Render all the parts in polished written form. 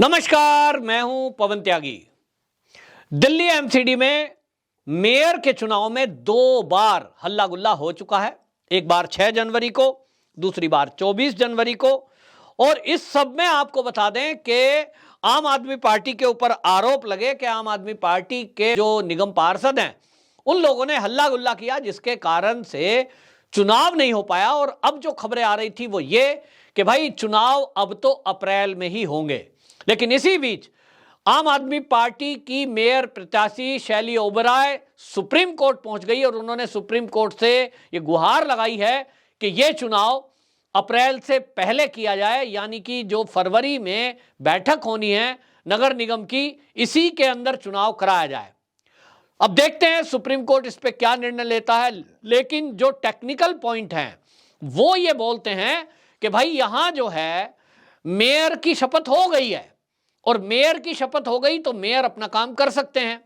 नमस्कार, मैं हूं पवन त्यागी। दिल्ली एमसीडी में मेयर के चुनाव में 2 बार हल्ला गुल्ला हो चुका है। एक बार 6 जनवरी को, दूसरी बार 24 जनवरी को। और इस सब में आपको बता दें कि आम आदमी पार्टी के ऊपर आरोप लगे कि आम आदमी पार्टी के जो निगम पार्षद हैं उन लोगों ने हल्ला गुल्ला किया, जिसके कारण से चुनाव नहीं हो पाया। और अब जो खबरें आ रही थी वो ये कि भाई चुनाव अब तो अप्रैल में ही होंगे। लेकिन इसी बीच आम आदमी पार्टी की मेयर प्रत्याशी शैली ओबराय सुप्रीम कोर्ट पहुंच गई और उन्होंने सुप्रीम कोर्ट से ये गुहार लगाई है कि ये चुनाव अप्रैल से पहले किया जाए, यानी कि जो फरवरी में बैठक होनी है नगर निगम की, इसी के अंदर चुनाव कराया जाए। अब देखते हैं सुप्रीम कोर्ट इस पे क्या निर्णय लेता है। लेकिन जो टेक्निकल पॉइंट हैं वो ये बोलते हैं कि भाई यहां जो है मेयर की शपथ हो गई है, और मेयर की शपथ हो गई तो मेयर अपना काम कर सकते हैं।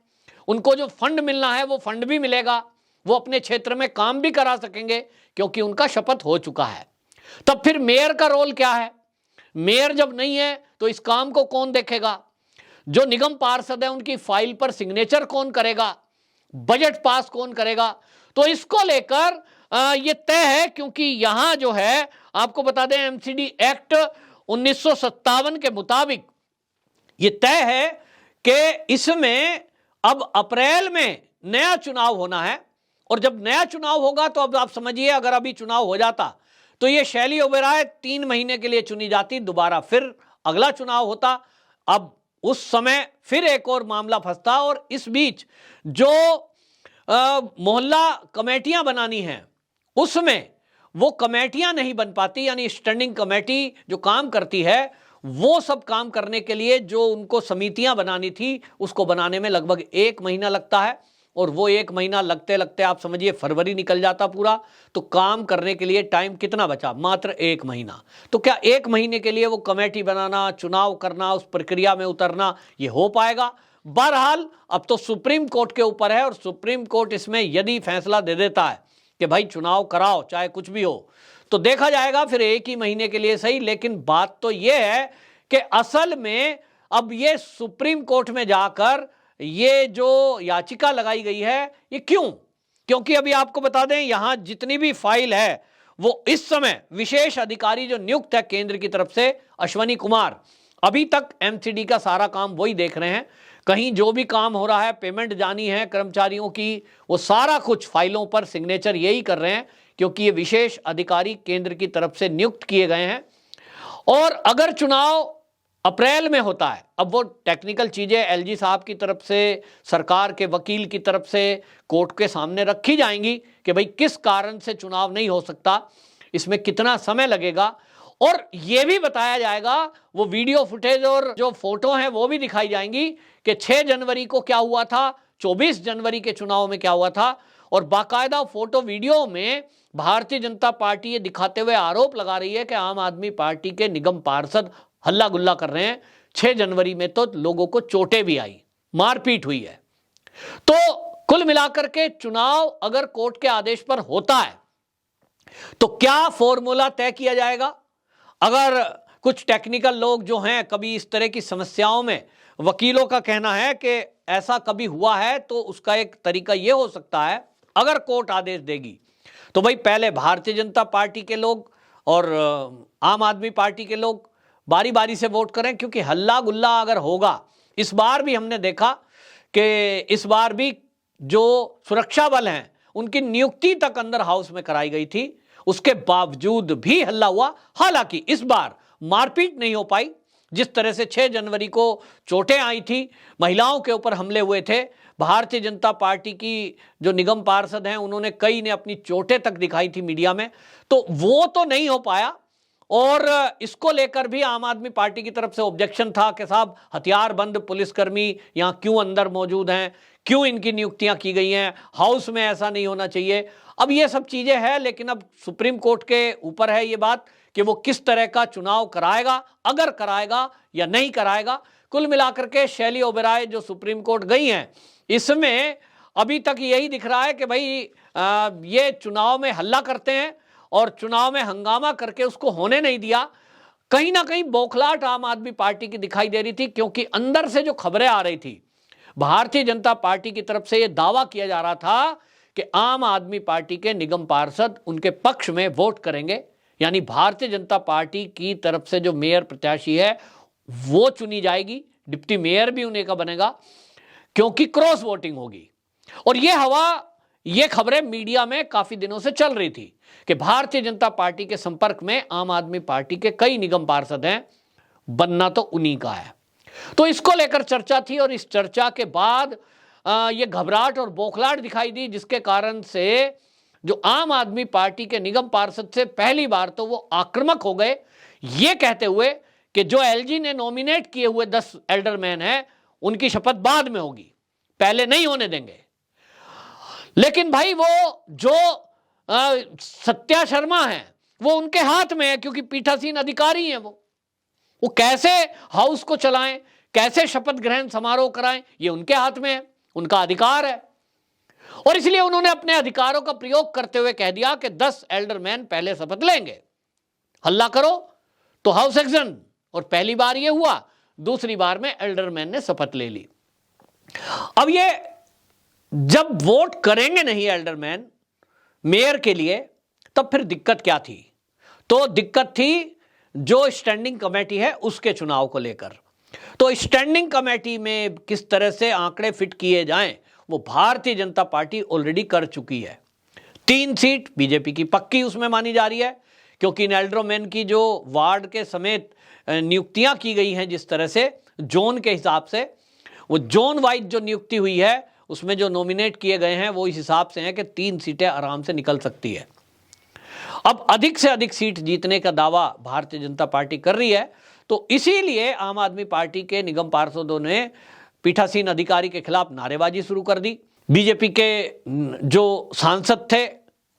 उनको जो फंड मिलना है वो फंड भी मिलेगा, वो अपने क्षेत्र में काम भी करा सकेंगे क्योंकि उनका शपथ हो चुका है। तब फिर मेयर का रोल क्या है? मेयर जब नहीं है तो इस काम को कौन देखेगा? जो निगम पार्षद है उनकी फाइल पर सिग्नेचर कौन करेगा? बजट पास कौन करेगा? तो इसको लेकर ये तय है, क्योंकि यहां जो है आपको बता दें एमसीडी एक्ट 1957 के मुताबिक ये तय है कि इसमें अब अप्रैल में नया चुनाव होना है। और जब नया चुनाव होगा तो अब आप समझिए, अगर अभी चुनाव हो जाता तो ये शैली ओबराय 3 महीने के लिए चुनी जाती, दोबारा फिर अगला चुनाव होता। अब उस समय फिर एक और मामला फंसता, और इस बीच जो मोहल्ला कमेटियां बनानी हैं उसमें वो कमेटियां नहीं बन पाती, यानी स्टैंडिंग कमेटी जो काम करती है वो सब काम करने के लिए जो उनको समितियां बनानी थी उसको बनाने में लगभग 1 महीना लगता है। और वो 1 महीना लगते लगते आप समझिए फरवरी निकल जाता पूरा। तो काम करने के लिए टाइम कितना बचा? मात्र 1 महीना। तो क्या 1 महीने के लिए वो कमेटी बनाना, चुनाव करना, उस प्रक्रिया में उतरना ये हो पाएगा? बहरहाल अब तो सुप्रीम कोर्ट के ऊपर है, और सुप्रीम कोर्ट इसमें यदि फैसला दे देता है कि भाई चुनाव कराओ चाहे कुछ भी हो, तो देखा जाएगा फिर 1 ही महीने के लिए सही। लेकिन बात तो यह है कि असल में अब ये सुप्रीम कोर्ट में जाकर ये जो याचिका लगाई गई है ये क्यों? क्योंकि अभी आपको बता दें यहां जितनी भी फाइल है वो इस समय विशेष अधिकारी जो नियुक्त है केंद्र की तरफ से, अश्वनी कुमार, अभी तक एमसीडी का सारा काम वही देख रहे हैं। कहीं जो भी काम हो रहा है, पेमेंट जानी है कर्मचारियों की, वो सारा कुछ फाइलों पर सिग्नेचर यही कर रहे हैं, क्योंकि ये विशेष अधिकारी केंद्र की तरफ से नियुक्त किए गए हैं। और अगर चुनाव अप्रैल में होता है, अब वो टेक्निकल चीजें एलजी साहब की तरफ से, सरकार के वकील की तरफ से कोर्ट के सामने रखी जाएंगी कि भाई किस कारण से चुनाव नहीं हो सकता, इसमें कितना समय लगेगा। और यह भी बताया जाएगा, वो वीडियो फुटेज और जो फोटो हैं वो भी दिखाई जाएंगी कि 6 जनवरी को क्या हुआ था, 24 जनवरी के चुनाव में क्या हुआ था। और बाकायदा फोटो वीडियो में भारतीय जनता पार्टी ये दिखाते हुए आरोप लगा रही है कि आम आदमी पार्टी के निगम पार्षद हल्ला गुल्ला कर रहे हैं। 6 जनवरी में तो लोगों को चोटें भी आई, मारपीट हुई है। तो कुल मिलाकर के चुनाव अगर कोर्ट के आदेश पर होता है तो क्या फॉर्मूला तय किया जाएगा? अगर कुछ टेक्निकल लोग जो हैं, कभी इस तरह की समस्याओं में वकीलों का कहना है कि ऐसा कभी हुआ है, तो उसका एक तरीका यह हो सकता है, अगर कोर्ट आदेश देगी तो भाई पहले भारतीय जनता पार्टी के लोग और आम आदमी पार्टी के लोग बारी बारी से वोट करें। क्योंकि हल्ला गुल्ला अगर होगा, इस बार भी हमने देखा कि इस बार भी जो सुरक्षा बल हैं उनकी नियुक्ति तक अंदर हाउस में कराई गई थी, उसके बावजूद भी हल्ला हुआ। हालांकि इस बार मारपीट नहीं हो पाई। जिस तरह से 6 जनवरी को चोटें आई थी, महिलाओं के ऊपर हमले हुए थे, भारतीय जनता पार्टी की जो निगम पार्षद हैं उन्होंने कई ने अपनी चोटें तक दिखाई थी मीडिया में, तो वो तो नहीं हो पाया। और इसको लेकर भी आम आदमी पार्टी की तरफ से ऑब्जेक्शन था कि साहब हथियारबंद पुलिसकर्मी यहां क्यों अंदर मौजूद हैं, क्यों इनकी नियुक्तियां की गई हैं, हाउस में ऐसा नहीं होना चाहिए। अब ये सब चीजें हैं, लेकिन अब सुप्रीम कोर्ट के ऊपर है ये बात कि वो किस तरह का चुनाव कराएगा, अगर कराएगा या नहीं कराएगा। कुल मिलाकर के शैली ओबराय जो सुप्रीम कोर्ट गई हैं, इसमें अभी तक यही दिख रहा है कि भाई ये चुनाव में हल्ला करते हैं और चुनाव में हंगामा करके उसको होने नहीं दिया। कहीं ना कहीं बौखलाहट आम आदमी पार्टी की दिखाई दे रही थी, क्योंकि अंदर से जो खबरें आ रही थी, भारतीय जनता पार्टी की तरफ से यह दावा किया जा रहा था कि आम आदमी पार्टी के निगम पार्षद उनके पक्ष में वोट करेंगे, यानी भारतीय जनता पार्टी की तरफ से जो मेयर प्रत्याशी है वो चुनी जाएगी, डिप्टी मेयर भी उन्हीं का बनेगा, क्योंकि क्रॉस वोटिंग होगी। और ये खबरें मीडिया में काफी दिनों से चल रही थी कि भारतीय जनता पार्टी के संपर्क में आम आदमी पार्टी के कई निगम पार्षद हैं, बनना तो उन्हीं का है। तो इसको लेकर चर्चा थी, और इस चर्चा के बाद ये घबराहट और बौखलाहट दिखाई दी, जिसके कारण से जो आम आदमी पार्टी के निगम पार्षद से पहली बार तो वो आक्रामक हो गए, ये कहते हुए कि जो एलजी ने नॉमिनेट किए हुए 10 एल्डरमैन हैं उनकी शपथ बाद में होगी, पहले नहीं होने देंगे। लेकिन भाई वो जो सत्या शर्मा है वो उनके हाथ में है, क्योंकि पीठासीन अधिकारी हैं वो कैसे हाउस को चलाएं, कैसे शपथ ग्रहण समारोह कराएं, ये उनके हाथ में है, उनका अधिकार है। और इसलिए उन्होंने अपने अधिकारों का प्रयोग करते हुए कह दिया कि 10 एल्डरमैन पहले शपथ लेंगे, हल्ला करो तो हाउस एक्शन। और पहली बार ये हुआ, दूसरी बार में एल्डरमैन ने शपथ ले ली। अब ये जब वोट करेंगे नहीं एल्डरमैन मेयर के लिए, तब फिर दिक्कत क्या थी? तो दिक्कत थी जो स्टैंडिंग कमेटी है उसके चुनाव को लेकर। तो स्टैंडिंग कमेटी में किस तरह से आंकड़े फिट किए जाएं, वो भारतीय जनता पार्टी ऑलरेडी कर चुकी है। 3 सीट बीजेपी की पक्की उसमें मानी जा रही है, क्योंकि इन एल्डरमैन की जो वार्ड के समेत नियुक्तियां की गई हैं, जिस तरह से जोन के हिसाब से, वो जोन वाइज जो नियुक्ति हुई है उसमें जो नॉमिनेट किए गए हैं वो इस हिसाब से हैं कि 3 सीटें आराम से निकल सकती है। अब अधिक से अधिक सीट जीतने का दावा भारतीय जनता पार्टी कर रही है, तो इसीलिए आम आदमी पार्टी के निगम पार्षदों ने पीठासीन अधिकारी के खिलाफ नारेबाजी शुरू कर दी। बीजेपी के जो सांसद थे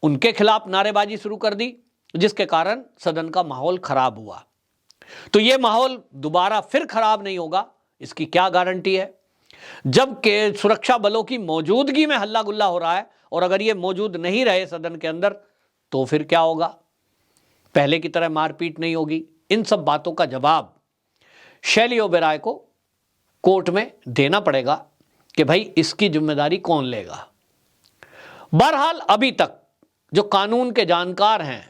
उनके खिलाफ नारेबाजी शुरू कर दी, जिसके कारण सदन का माहौल खराब हुआ। तो ये माहौल दोबारा फिर खराब नहीं होगा, इसकी क्या गारंटी है? जब के सुरक्षा बलों की मौजूदगी में हल्ला गुल्ला हो रहा है, और अगर ये मौजूद नहीं रहे सदन के अंदर, तो फिर क्या होगा? पहले की तरह मारपीट नहीं होगी। इन सब बातों का जवाब शैली ओबेरॉय को कोर्ट में देना पड़ेगा कि भाई इसकी जिम्मेदारी कौन लेगा। बहरहाल अभी तक जो कानून के जानकार हैं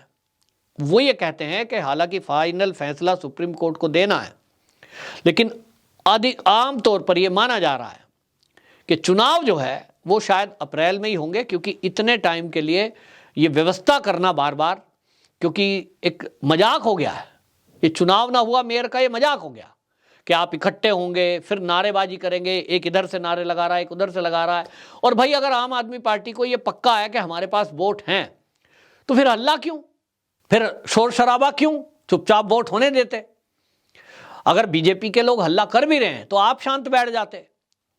वो ये कहते हैं कि हालांकि फाइनल फैसला सुप्रीम कोर्ट को देना है, लेकिन अधिक आम तौर पर यह माना जा रहा है कि चुनाव जो है वो शायद अप्रैल में ही होंगे, क्योंकि इतने टाइम के लिए ये व्यवस्था करना बार बार, क्योंकि एक मजाक हो गया है, ये चुनाव ना हुआ मेयर का, ये मजाक हो गया कि आप इकट्ठे होंगे फिर नारेबाजी करेंगे, एक इधर से नारे लगा रहा है, एक उधर से लगा रहा है। और भाई अगर आम आदमी पार्टी को ये पक्का है कि हमारे पास वोट हैं, तो फिर हल्ला क्यों, फिर शोर शराबा क्यों? चुपचाप वोट होने देते। अगर बीजेपी के लोग हल्ला कर भी रहे हैं तो आप शांत बैठ जाते,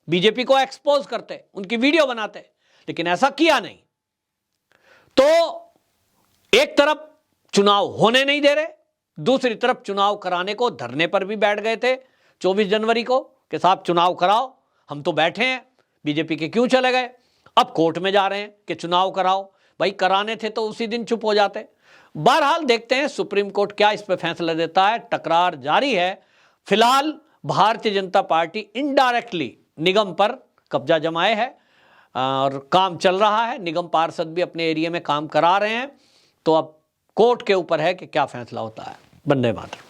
बीजेपी को एक्सपोज करते, उनकी वीडियो बनाते, लेकिन ऐसा किया नहीं। तो एक तरफ चुनाव होने नहीं दे रहे, दूसरी तरफ चुनाव कराने को धरने पर भी बैठ गए थे 24 जनवरी को कि साहब चुनाव कराओ, हम तो बैठे हैं, बीजेपी के क्यों चले गए? अब कोर्ट में जा रहे हैं कि चुनाव कराओ। भाई कराने थे तो उसी दिन चुप हो जाते। बहरहाल देखते हैं सुप्रीम कोर्ट क्या इस पर फैसला देता है। टकरार जारी है। फिलहाल भारतीय जनता पार्टी इनडायरेक्टली निगम पर कब्जा जमाए है और काम चल रहा है, निगम पार्षद भी अपने एरिया में काम करा रहे हैं। तो अब कोर्ट के ऊपर है कि क्या फैसला होता है। वंदे मातरम।